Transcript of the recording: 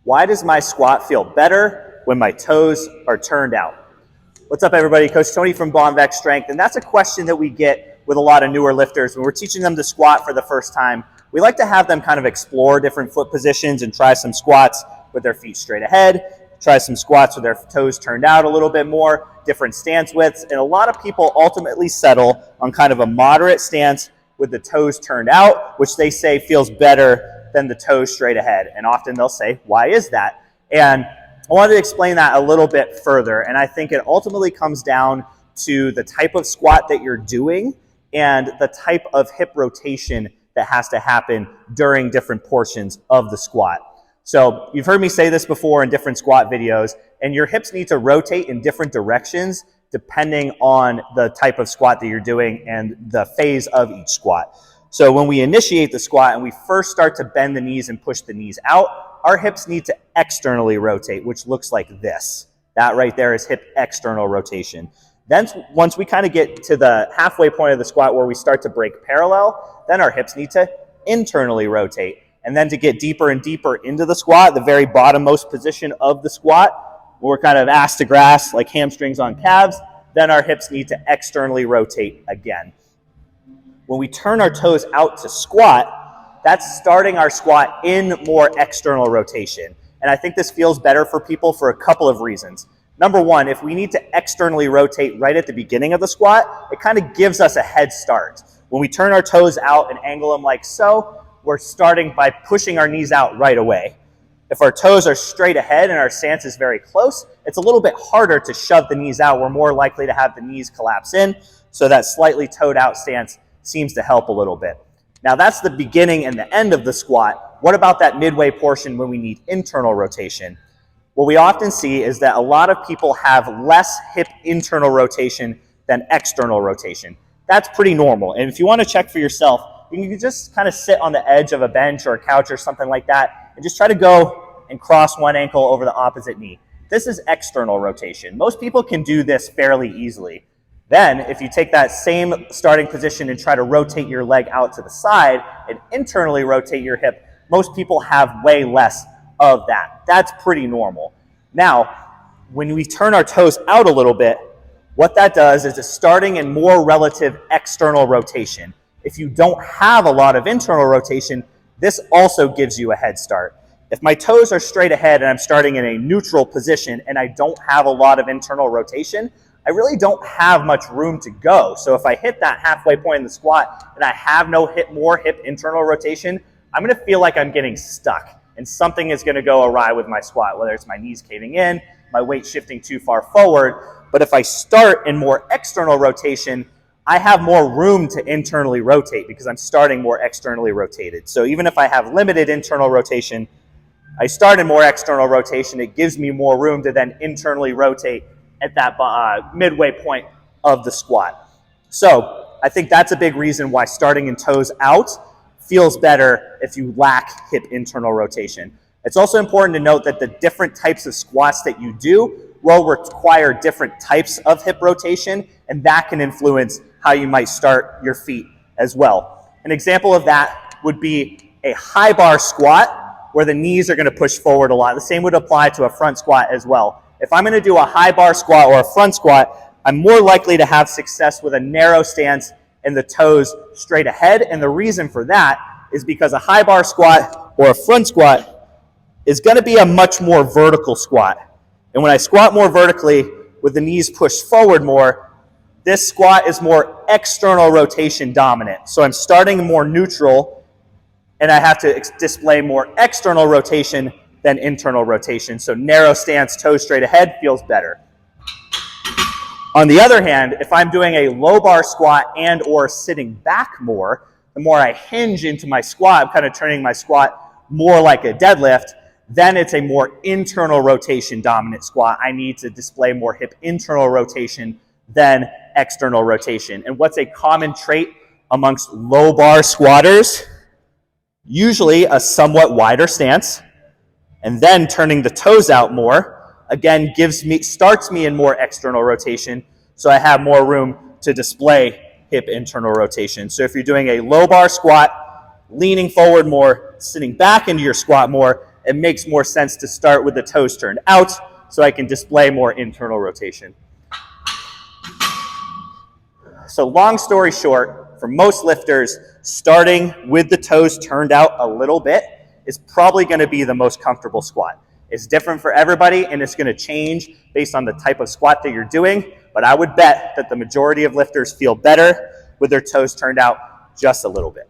Why does my squat feel better when my toes are turned out? What's up, everybody? Coach Tony from Bomvex Strength, and that's a question that we get with a lot of newer lifters. When we're teaching them to squat for the first time, we like to have them kind of explore different foot positions and try some squats with their feet straight ahead, try some squats with their toes turned out a little bit more, different stance widths, and a lot of people ultimately settle on kind of a moderate stance with the toes turned out, which they say feels better than the toes straight ahead. And often they'll say, why is that? And I wanted to explain that a little bit further. And I think it ultimately comes down to the type of squat that you're doing and the type of hip rotation that has to happen during different portions of the squat. So you've heard me say this before in different squat videos, and your hips need to rotate in different directions depending on the type of squat that you're doing and the phase of each squat. So when we initiate the squat and we first start to bend the knees and push the knees out, our hips need to externally rotate, which looks like this. That right there is hip external rotation. Then once we kind of get to the halfway point of the squat where we start to break parallel, then our hips need to internally rotate. And then to get deeper and deeper into the squat, the very bottommost position of the squat, where we're kind of ass to grass, like hamstrings on calves, then our hips need to externally rotate again. When we turn our toes out to squat, that's starting our squat in more external rotation. And I think this feels better for people for a couple of reasons. Number one, if we need to externally rotate right at the beginning of the squat, it kind of gives us a head start. When we turn our toes out and angle them like so, we're starting by pushing our knees out right away. If our toes are straight ahead and our stance is very close, it's a little bit harder to shove the knees out. We're more likely to have the knees collapse in, so that slightly toed out stance seems to help a little bit. Now that's the beginning and the end of the squat. What about that midway portion when we need internal rotation? What we often see is that a lot of people have less hip internal rotation than external rotation. That's pretty normal. And if you want to check for yourself, you can just kind of sit on the edge of a bench or a couch or something like that and just try to go and cross one ankle over the opposite knee. This is external rotation. Most people can do this fairly easily. Then, if you take that same starting position and try to rotate your leg out to the side and internally rotate your hip, most people have way less of that. That's pretty normal. Now, when we turn our toes out a little bit, what that does is it's starting in more relative external rotation. If you don't have a lot of internal rotation, this also gives you a head start. If my toes are straight ahead and I'm starting in a neutral position and I don't have a lot of internal rotation, I really don't have much room to go. So if I hit that halfway point in the squat and I have no more hip internal rotation, I'm going to feel like I'm getting stuck and something is going to go awry with my squat, whether it's my knees caving in, my weight shifting too far forward. But if I start in more external rotation, I have more room to internally rotate because I'm starting more externally rotated. So even if I have limited internal rotation, I start in more external rotation, it gives me more room to then internally rotate at that midway point of the squat. So I think that's a big reason why starting in toes out feels better if you lack hip internal rotation. It's also important to note that the different types of squats that you do will require different types of hip rotation, and that can influence how you might start your feet as well. An example of that would be a high bar squat where the knees are going to push forward a lot. The same would apply to a front squat as well. If I'm going to do a high bar squat or a front squat, I'm more likely to have success with a narrow stance and the toes straight ahead. And the reason for that is because a high bar squat or a front squat is going to be a much more vertical squat. And when I squat more vertically with the knees pushed forward more, this squat is more external rotation dominant. So I'm starting more neutral and I have to display more external rotation than internal rotation. So narrow stance, toes straight ahead feels better. On the other hand, if I'm doing a low bar squat and or sitting back more, the more I hinge into my squat, I'm kind of turning my squat more like a deadlift, then it's a more internal rotation dominant squat. I need to display more hip internal rotation than external rotation. And what's a common trait amongst low bar squatters? Usually a somewhat wider stance, and then turning the toes out more, again, starts me in more external rotation, so I have more room to display hip internal rotation. So if you're doing a low bar squat, leaning forward more, sitting back into your squat more, it makes more sense to start with the toes turned out so I can display more internal rotation. So long story short, for most lifters, starting with the toes turned out a little bit is probably going to be the most comfortable squat. It's different for everybody, and it's going to change based on the type of squat that you're doing, but I would bet that the majority of lifters feel better with their toes turned out just a little bit.